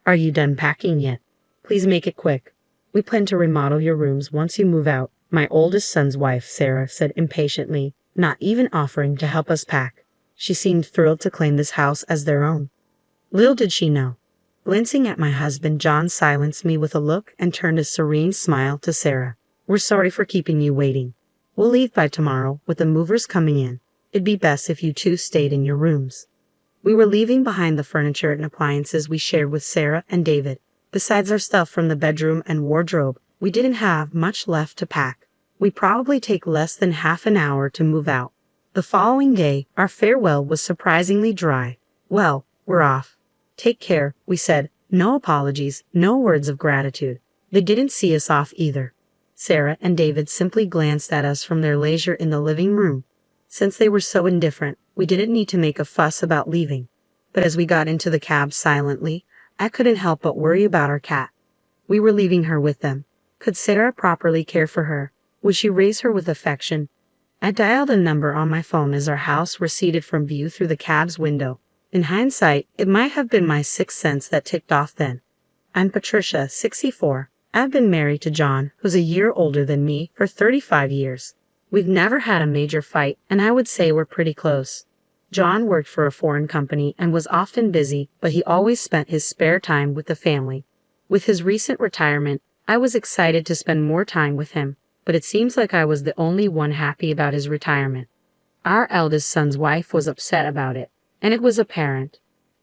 Are you done packing yet? Please make it quick. We plan to remodel your rooms once you move out, my oldest son's wife, Sarah, said impatiently, not even offering to help us pack. She seemed thrilled to claim this house as their own. Little did she know. Glancing at my husband, John silenced me with a look and turned a serene smile to Sarah. We're sorry for keeping you waiting. We'll leave by tomorrow with the movers coming in. It'd be best if you two stayed in your rooms. We were leaving behind the furniture and appliances we shared with Sarah and David. Besides our stuff from the bedroom and wardrobe, we didn't have much left to pack. We'd probably take less than half an hour to move out. The following day, our farewell was surprisingly dry. Well, we're off. Take care, we said. No apologies, no words of gratitude. They didn't see us off either. Sarah and David simply glanced at us from their leisure in the living room. Since they were so indifferent, we didn't need to make a fuss about leaving. But as we got into the cab silently, I couldn't help but worry about our cat. We were leaving her with them. Could Sarah properly care for her? Would she raise her with affection? I dialed a number on my phone as our house receded from view through the cab's window. In hindsight, it might have been my sixth sense that ticked off then. I'm Patricia, 64. I've been married to John, who's a year older than me, for 35 years. We've never had a major fight, and I would say we're pretty close. John worked for a foreign company and was often busy, but he always spent his spare time with the family. With his recent retirement, I was excited to spend more time with him, but it seems like I was the only one happy about his retirement. Our eldest son's wife was upset about it, and it was apparent.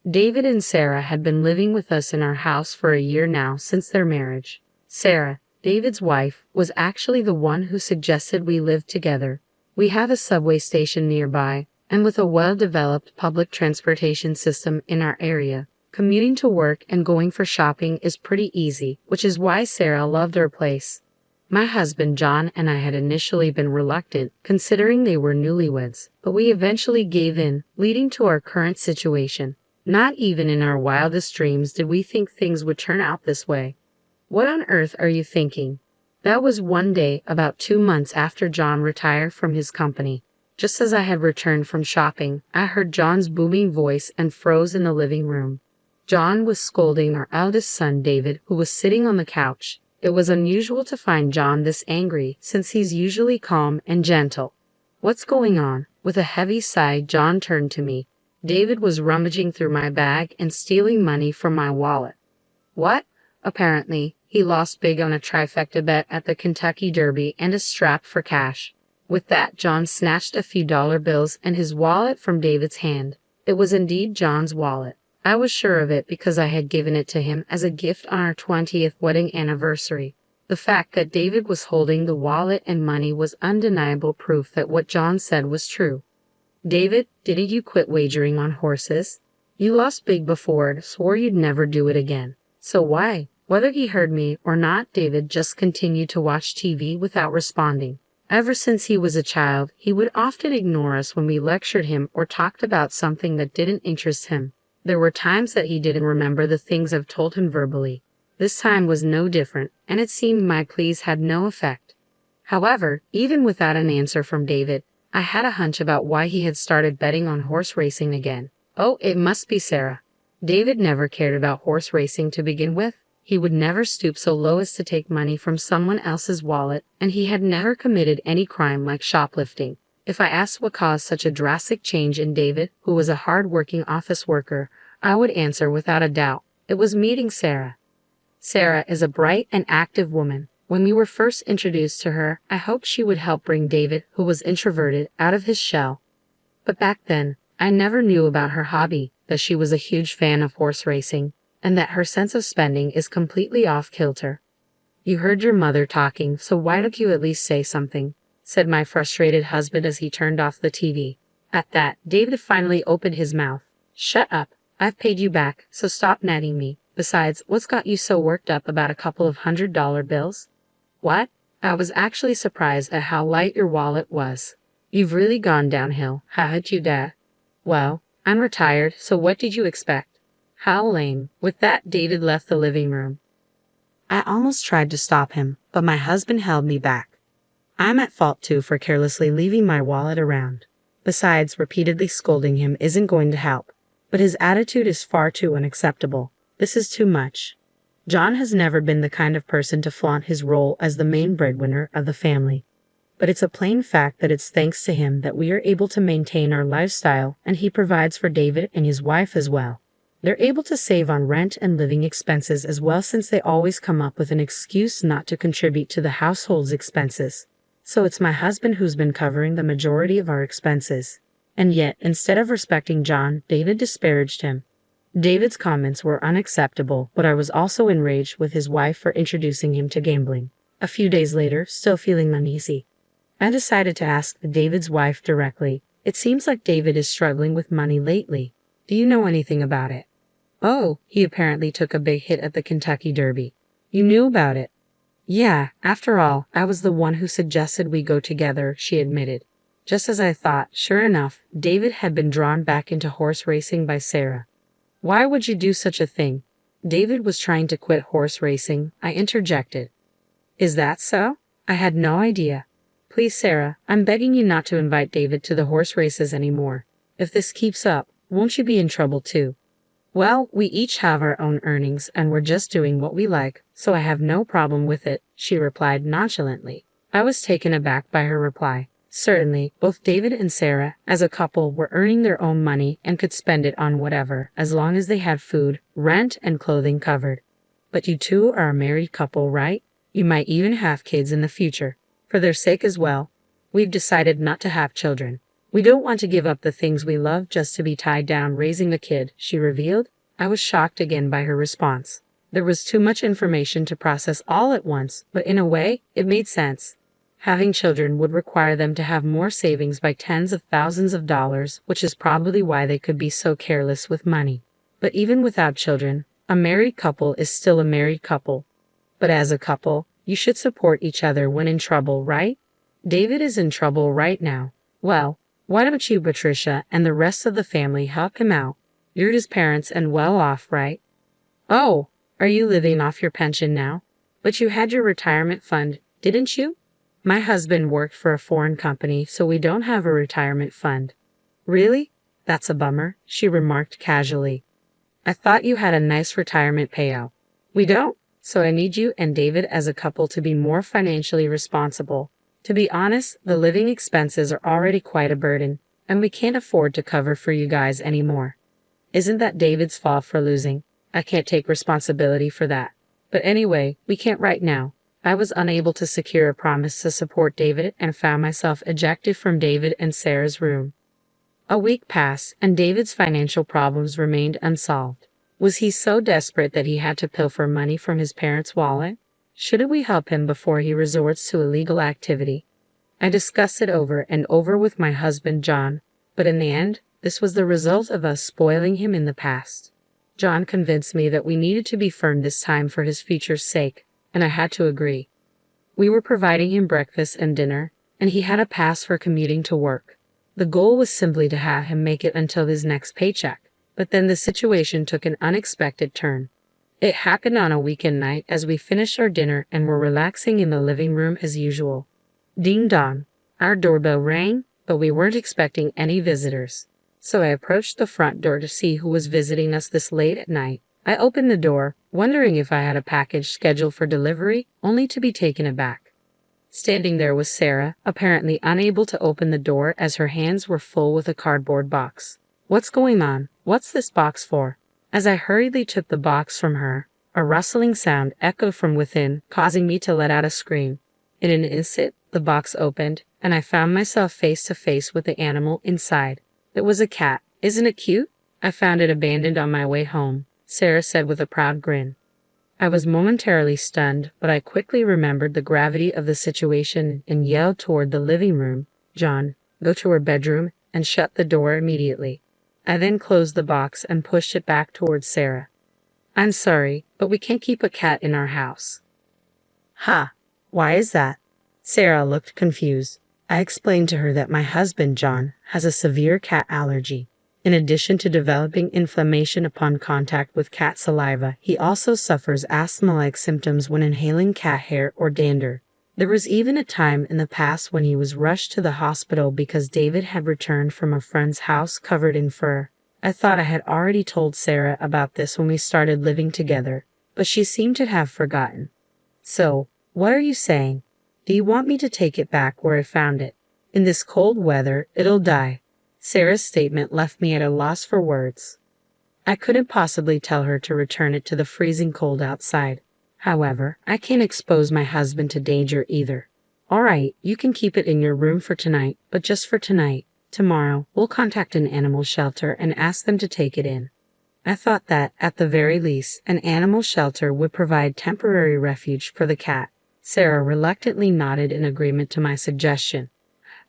David and Sarah had been living with us in our house for a year now since their marriage. Sarah, David's wife, was actually the one who suggested we live together. We have a subway station nearby, and with a well-developed public transportation system in our area, commuting to work and going for shopping is pretty easy, which is why Sarah loved our place. My husband John and I had initially been reluctant, considering they were newlyweds, but we eventually gave in, leading to our current situation. Not even in our wildest dreams did we think things would turn out this way. What on earth are you thinking? That was one day about 2 months after John retired from his company. Just as I had returned from shopping, I heard John's booming voice and froze in the living room. John was scolding our eldest son David, who was sitting on the couch. It was unusual to find John this angry, since he's usually calm and gentle. What's going on? With a heavy sigh, John turned to me. David was rummaging through my bag and stealing money from my wallet. What? Apparently, he lost big on a trifecta bet at the Kentucky Derby and a strap for cash. With that, John snatched a few dollar bills and his wallet from David's hand. It was indeed John's wallet. I was sure of it because I had given it to him as a gift on our 20th wedding anniversary. The fact that David was holding the wallet and money was undeniable proof that what John said was true. David, didn't you quit wagering on horses? You lost big before and swore you'd never do it again. So why? Whether he heard me or not, David just continued to watch TV without responding. Ever since he was a child, he would often ignore us when we lectured him or talked about something that didn't interest him. There were times that he didn't remember the things I've told him verbally. This time was no different, and it seemed my pleas had no effect. However, even without an answer from David, I had a hunch about why he had started betting on horse racing again. Oh, it must be Sarah. David never cared about horse racing to begin with. He would never stoop so low as to take money from someone else's wallet, and he had never committed any crime like shoplifting. If I asked what caused such a drastic change in David, who was a hard-working office worker, I would answer without a doubt. It was meeting Sarah. Sarah is a bright and active woman. When we were first introduced to her, I hoped she would help bring David, who was introverted, out of his shell. But back then, I never knew about her hobby, that she was a huge fan of horse racing, and that her sense of spending is completely off-kilter. You heard your mother talking, so why don't you at least say something? Said my frustrated husband as he turned off the TV. At that, David finally opened his mouth. Shut up. I've paid you back, so stop nagging me. Besides, what's got you so worked up about a couple of $100 bills? What? I was actually surprised at how light your wallet was. You've really gone downhill, haven't you, Dad? Well, I'm retired, so what did you expect? How lame. With that, David left the living room. I almost tried to stop him, but my husband held me back. I'm at fault too for carelessly leaving my wallet around. Besides, repeatedly scolding him isn't going to help. But his attitude is far too unacceptable. This is too much. John has never been the kind of person to flaunt his role as the main breadwinner of the family. But it's a plain fact that it's thanks to him that we are able to maintain our lifestyle, and he provides for David and his wife as well. They're able to save on rent and living expenses as well, since they always come up with an excuse not to contribute to the household's expenses. So it's my husband who's been covering the majority of our expenses. And yet, instead of respecting John, David disparaged him. David's comments were unacceptable, but I was also enraged with his wife for introducing him to gambling. A few days later, still feeling uneasy, I decided to ask David's wife directly. It seems like David is struggling with money lately. Do you know anything about it? Oh, he apparently took a big hit at the Kentucky Derby. You knew about it? Yeah, after all, I was the one who suggested we go together, she admitted. Just as I thought, sure enough, David had been drawn back into horse racing by Sarah. Why would you do such a thing? David was trying to quit horse racing, I interjected. Is that so? I had no idea. Please, Sarah, I'm begging you not to invite David to the horse races anymore. If this keeps up, won't you be in trouble too? Well, we each have our own earnings and we're just doing what we like, so I have no problem with it, she replied nonchalantly. I was taken aback by her reply. Certainly, both David and Sarah, as a couple, were earning their own money and could spend it on whatever, as long as they had food, rent, and clothing covered. But you two are a married couple, right? You might even have kids in the future. For their sake as well, we've decided not to have children. We don't want to give up the things we love just to be tied down raising a kid, she revealed. I was shocked again by her response. There was too much information to process all at once, but in a way, it made sense. Having children would require them to have more savings by tens of thousands of dollars, which is probably why they could be so careless with money. But even without children, a married couple is still a married couple. But as a couple, you should support each other when in trouble, right? David is in trouble right now. Well, why don't you, Patricia, and the rest of the family help him out? You're his parents and well off, right? Oh, are you living off your pension now? But you had your retirement fund, didn't you? My husband worked for a foreign company, so we don't have a retirement fund. Really? That's a bummer, she remarked casually. I thought you had a nice retirement payout. We don't, so I need you and David as a couple to be more financially responsible. To be honest, the living expenses are already quite a burden, and we can't afford to cover for you guys anymore. Isn't that David's fault for losing? I can't take responsibility for that. But anyway, we can't right now. I was unable to secure a promise to support David and found myself ejected from David and Sarah's room. A week passed, and David's financial problems remained unsolved. Was he so desperate that he had to pilfer money from his parents' wallet? Shouldn't we help him before he resorts to illegal activity? I discussed it over and over with my husband John, but in the end, this was the result of us spoiling him in the past. John convinced me that we needed to be firm this time for his future's sake, and I had to agree. We were providing him breakfast and dinner, and he had a pass for commuting to work. The goal was simply to have him make it until his next paycheck, but then the situation took an unexpected turn. It happened on a weekend night as we finished our dinner and were relaxing in the living room as usual. Ding dong. Our doorbell rang, but we weren't expecting any visitors. So I approached the front door to see who was visiting us this late at night. I opened the door, wondering if I had a package scheduled for delivery, only to be taken aback. Standing there was Sarah, apparently unable to open the door as her hands were full with a cardboard box. What's going on? What's this box for? As I hurriedly took the box from her, a rustling sound echoed from within, causing me to let out a scream. In an instant, the box opened, and I found myself face to face with the animal inside. It was a cat. Isn't it cute? I found it abandoned on my way home, Sarah said with a proud grin. I was momentarily stunned, but I quickly remembered the gravity of the situation and yelled toward the living room, "John, go to her bedroom and shut the door immediately." I then closed the box and pushed it back towards Sarah. "I'm sorry, but we can't keep a cat in our house." "Ha! Why is that?" Sarah looked confused. I explained to her that my husband, John, has a severe cat allergy. In addition to developing inflammation upon contact with cat saliva, he also suffers asthma-like symptoms when inhaling cat hair or dander. There was even a time in the past when he was rushed to the hospital because David had returned from a friend's house covered in fur. I thought I had already told Sarah about this when we started living together, but she seemed to have forgotten. So, what are you saying? Do you want me to take it back where I found it? In this cold weather, it'll die. Sarah's statement left me at a loss for words. I couldn't possibly tell her to return it to the freezing cold outside. However, I can't expose my husband to danger either. All right, you can keep it in your room for tonight, but just for tonight. Tomorrow, we'll contact an animal shelter and ask them to take it in. I thought that, at the very least, an animal shelter would provide temporary refuge for the cat. Sarah reluctantly nodded in agreement to my suggestion.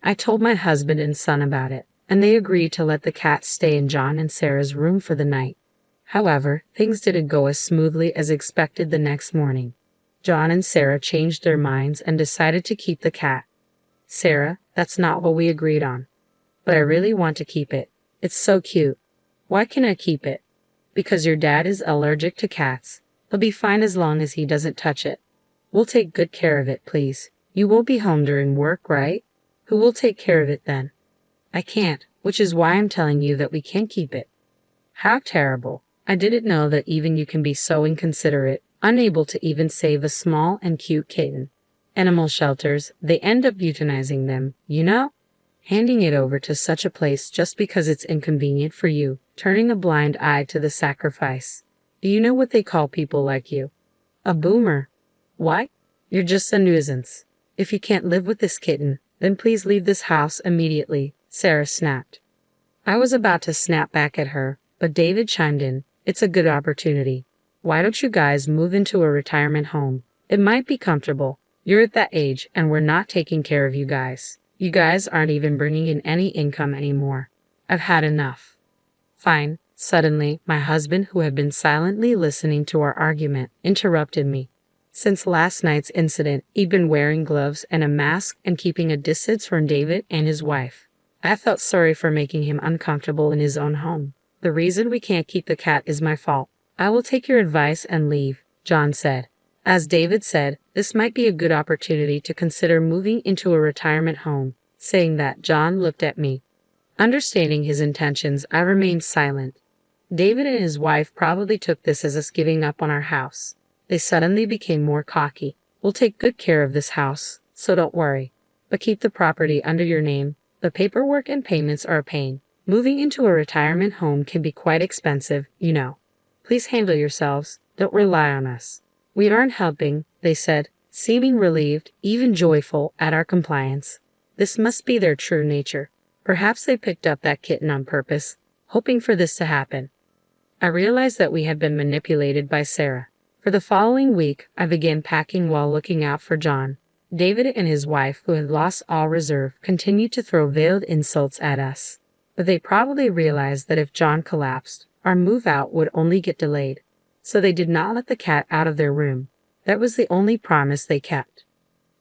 I told my husband and son about it, and they agreed to let the cat stay in John and Sarah's room for the night. However, things didn't go as smoothly as expected the next morning. John and Sarah changed their minds and decided to keep the cat. Sarah, that's not what we agreed on. But I really want to keep it. It's so cute. Why can't I keep it? Because your dad is allergic to cats. He'll be fine as long as he doesn't touch it. We'll take good care of it, please. You won't be home during work, right? Who will take care of it then? I can't, which is why I'm telling you that we can't keep it. How terrible. I didn't know that even you can be so inconsiderate, unable to even save a small and cute kitten. Animal shelters, they end up euthanizing them, you know? Handing it over to such a place just because it's inconvenient for you, turning a blind eye to the sacrifice. Do you know what they call people like you? A boomer. What? You're just a nuisance. If you can't live with this kitten, then please leave this house immediately, Sarah snapped. I was about to snap back at her, but David chimed in. It's a good opportunity. Why don't you guys move into a retirement home? It might be comfortable. You're at that age, and we're not taking care of you guys. You guys aren't even bringing in any income anymore. I've had enough. Fine. Suddenly, my husband, who had been silently listening to our argument, interrupted me. Since last night's incident, he'd been wearing gloves and a mask and keeping a distance from David and his wife. I felt sorry for making him uncomfortable in his own home. The reason we can't keep the cat is my fault. I will take your advice and leave, John said. As David said, this might be a good opportunity to consider moving into a retirement home. Saying that, John looked at me. Understanding his intentions, I remained silent. David and his wife probably took this as us giving up on our house. They suddenly became more cocky. We'll take good care of this house, so don't worry. But keep the property under your name. The paperwork and payments are a pain. Moving into a retirement home can be quite expensive, you know. Please handle yourselves. Don't rely on us. We aren't helping, they said, seeming relieved, even joyful, at our compliance. This must be their true nature. Perhaps they picked up that kitten on purpose, hoping for this to happen. I realized that we had been manipulated by Sarah. For the following week, I began packing while looking out for John. David and his wife, who had lost all reserve, continued to throw veiled insults at us. But they probably realized that if John collapsed, our move out would only get delayed. So they did not let the cat out of their room. That was the only promise they kept.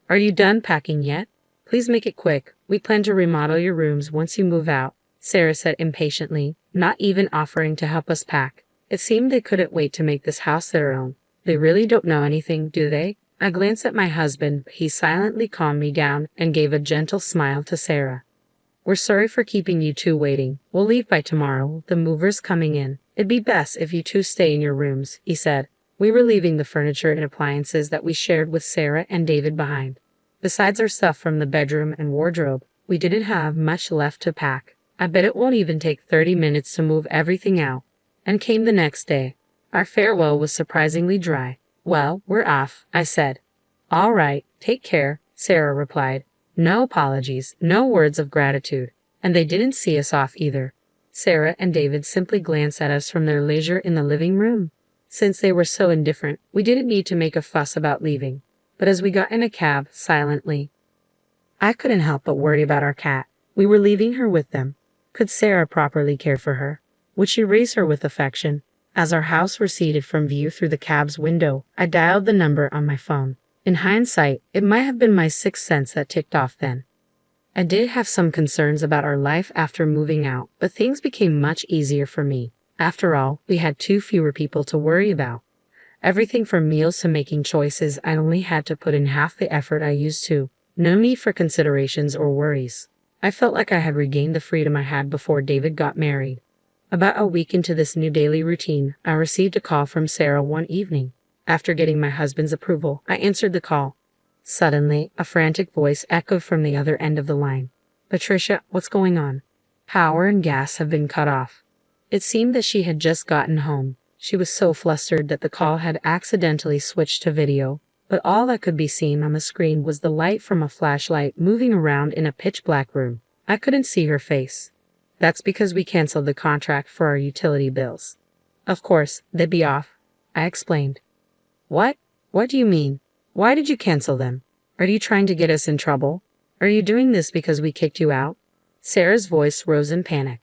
Are you done packing yet? Please make it quick. We plan to remodel your rooms once you move out, Sarah said impatiently, not even offering to help us pack. It seemed they couldn't wait to make this house their own. They really don't know anything, do they? I glanced at my husband, but he silently calmed me down and gave a gentle smile to Sarah. We're sorry for keeping you two waiting. We'll leave by tomorrow. The mover's coming in. It'd be best if you two stay in your rooms, he said. We were leaving the furniture and appliances that we shared with Sarah and David behind. Besides our stuff from the bedroom and wardrobe, we didn't have much left to pack. I bet it won't even take 30 minutes to move everything out. And came the next day. Our farewell was surprisingly dry. Well, we're off, I said. All right, take care, Sarah replied. No apologies, no words of gratitude. And they didn't see us off either. Sarah and David simply glanced at us from their leisure in the living room. Since they were so indifferent, we didn't need to make a fuss about leaving. But as we got in a cab, silently, I couldn't help but worry about our cat. We were leaving her with them. Could Sarah properly care for her? Would she raise her with affection? As our house receded from view through the cab's window, I dialed the number on my phone. In hindsight, it might have been my sixth sense that ticked off then. I did have some concerns about our life after moving out, but things became much easier for me. After all, we had two fewer people to worry about. Everything from meals to making choices, I only had to put in half the effort I used to. No need for considerations or worries. I felt like I had regained the freedom I had before David got married. About a week into this new daily routine, I received a call from Sarah one evening. After getting my husband's approval, I answered the call. Suddenly, a frantic voice echoed from the other end of the line. Patricia, what's going on? Power and gas have been cut off. It seemed that she had just gotten home. She was so flustered that the call had accidentally switched to video, but all that could be seen on the screen was the light from a flashlight moving around in a pitch-black room. I couldn't see her face. That's because we canceled the contract for our utility bills. Of course, they'd be off, I explained. What? What do you mean? Why did you cancel them? Are you trying to get us in trouble? Are you doing this because we kicked you out? Sarah's voice rose in panic.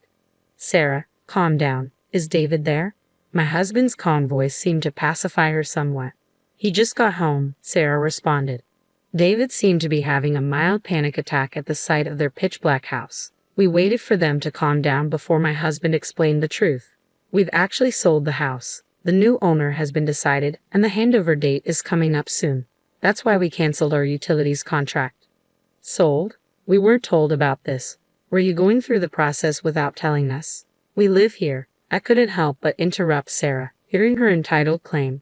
Sarah, calm down. Is David there? My husband's calm voice seemed to pacify her somewhat. He just got home, Sarah responded. David seemed to be having a mild panic attack at the sight of their pitch-black house. We waited for them to calm down before my husband explained the truth. We've actually sold the house. The new owner has been decided, and the handover date is coming up soon. That's why we canceled our utilities contract. Sold? We weren't told about this. Were you going through the process without telling us? We live here. I couldn't help but interrupt Sarah, hearing her entitled claim.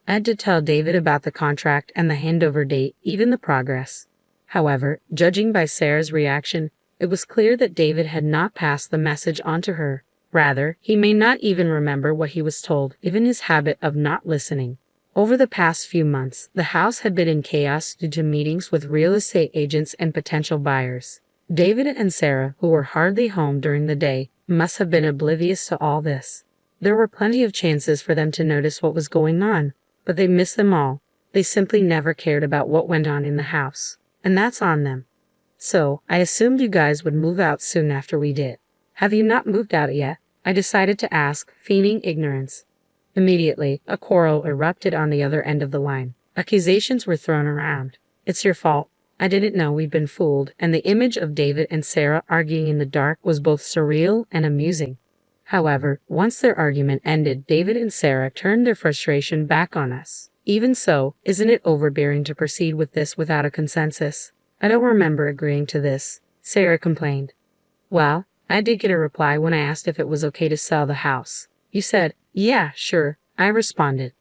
I had to tell David about the contract and the handover date, even the progress. However, judging by Sarah's reaction, it was clear that David had not passed the message on to her. Rather, he may not even remember what he was told, given his habit of not listening. Over the past few months, the house had been in chaos due to meetings with real estate agents and potential buyers. David and Sarah, who were hardly home during the day, must have been oblivious to all this. There were plenty of chances for them to notice what was going on, but they missed them all. They simply never cared about what went on in the house. And that's on them. So, I assumed you guys would move out soon after we did. Have you not moved out yet? I decided to ask, feigning ignorance. Immediately, a quarrel erupted on the other end of the line. Accusations were thrown around. It's your fault. I didn't know we'd been fooled, and the image of David and Sarah arguing in the dark was both surreal and amusing. However, once their argument ended, David and Sarah turned their frustration back on us. Even so, isn't it overbearing to proceed with this without a consensus? I don't remember agreeing to this, Sarah complained. Well, I did get a reply when I asked if it was okay to sell the house. You said, yeah, sure, I responded.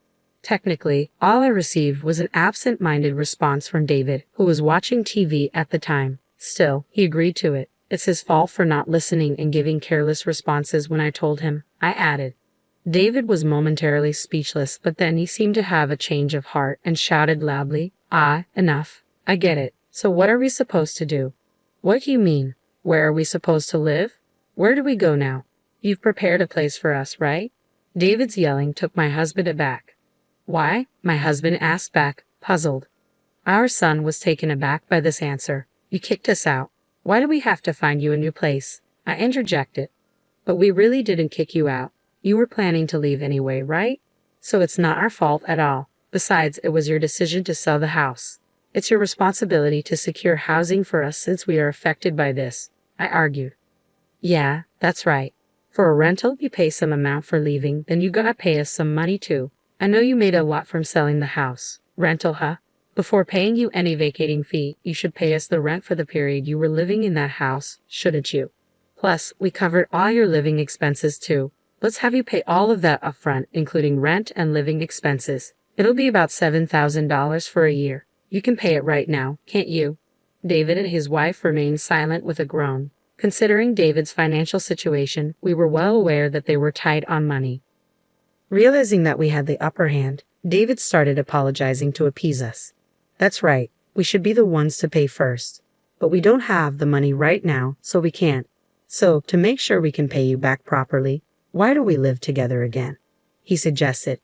Technically, all I received was an absent-minded response from David, who was watching TV at the time. Still, he agreed to it. It's his fault for not listening and giving careless responses when I told him, I added. David was momentarily speechless, but then he seemed to have a change of heart and shouted loudly, enough. I get it. So what are we supposed to do? What do you mean? Where are we supposed to live? Where do we go now? You've prepared a place for us, right? David's yelling took my husband aback. Why? My husband asked back, puzzled. Our son was taken aback by this answer. You kicked us out. Why do we have to find you a new place? I interjected. But we really didn't kick you out. You were planning to leave anyway, right? So it's not our fault at all. Besides, it was your decision to sell the house. It's your responsibility to secure housing for us since we are affected by this, I argued. Yeah, that's right. For a rental, you pay some amount for leaving, then you gotta pay us some money too. I know you made a lot from selling the house. Rental, huh? Before paying you any vacating fee, you should pay us the rent for the period you were living in that house, shouldn't you? Plus, we covered all your living expenses too. Let's have you pay all of that upfront, including rent and living expenses. It'll be about $7,000 for a year. You can pay it right now, can't you? David and his wife remained silent with a groan. Considering David's financial situation, we were well aware that they were tight on money. Realizing that we had the upper hand, David started apologizing to appease us. That's right, we should be the ones to pay first. But we don't have the money right now, so we can't. So, to make sure we can pay you back properly, why don't we live together again? He suggested.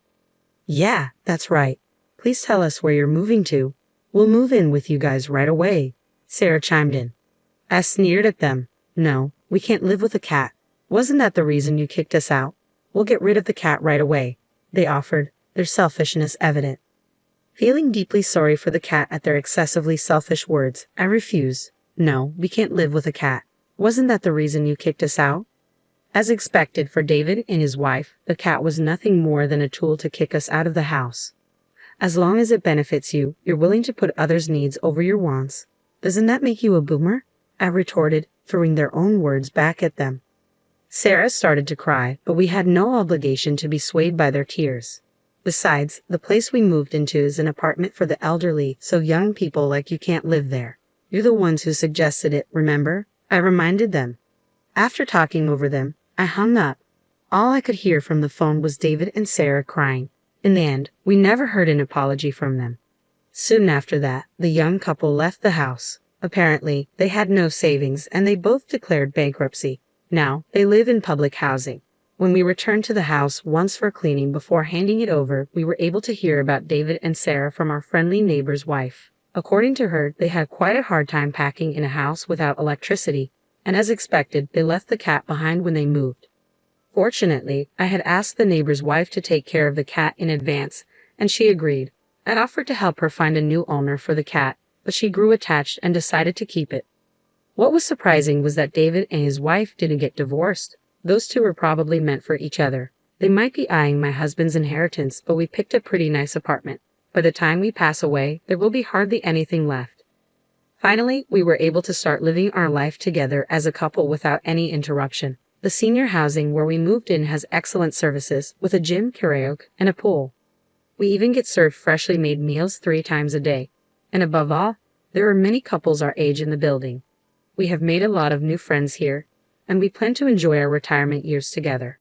Yeah, that's right. Please tell us where you're moving to. We'll move in with you guys right away, Sarah chimed in. I sneered at them. No, we can't live with a cat. Wasn't that the reason you kicked us out? We'll get rid of the cat right away, they offered, their selfishness evident. Feeling deeply sorry for the cat at their excessively selfish words, I refused. No, we can't live with a cat. Wasn't that the reason you kicked us out? As expected for David and his wife, the cat was nothing more than a tool to kick us out of the house. As long as it benefits you, you're willing to put others' needs over your wants. Doesn't that make you a boomer? I retorted, throwing their own words back at them. Sarah started to cry, but we had no obligation to be swayed by their tears. Besides, the place we moved into is an apartment for the elderly, so young people like you can't live there. You're the ones who suggested it, remember? I reminded them. After talking over them, I hung up. All I could hear from the phone was David and Sarah crying. In the end, we never heard an apology from them. Soon after that, the young couple left the house. Apparently, they had no savings and they both declared bankruptcy. Now, they live in public housing. When we returned to the house once for cleaning before handing it over, we were able to hear about David and Sarah from our friendly neighbor's wife. According to her, they had quite a hard time packing in a house without electricity, and as expected, they left the cat behind when they moved. Fortunately, I had asked the neighbor's wife to take care of the cat in advance, and she agreed. I'd offered to help her find a new owner for the cat, but she grew attached and decided to keep it. What was surprising was that David and his wife didn't get divorced. Those two were probably meant for each other. They might be eyeing my husband's inheritance, but we picked a pretty nice apartment. By the time we pass away, there will be hardly anything left. Finally, we were able to start living our life together as a couple without any interruption. The senior housing where we moved in has excellent services, with a gym, karaoke, and a pool. We even get served freshly made meals 3 times a day. And above all, there are many couples our age in the building. We have made a lot of new friends here, and we plan to enjoy our retirement years together.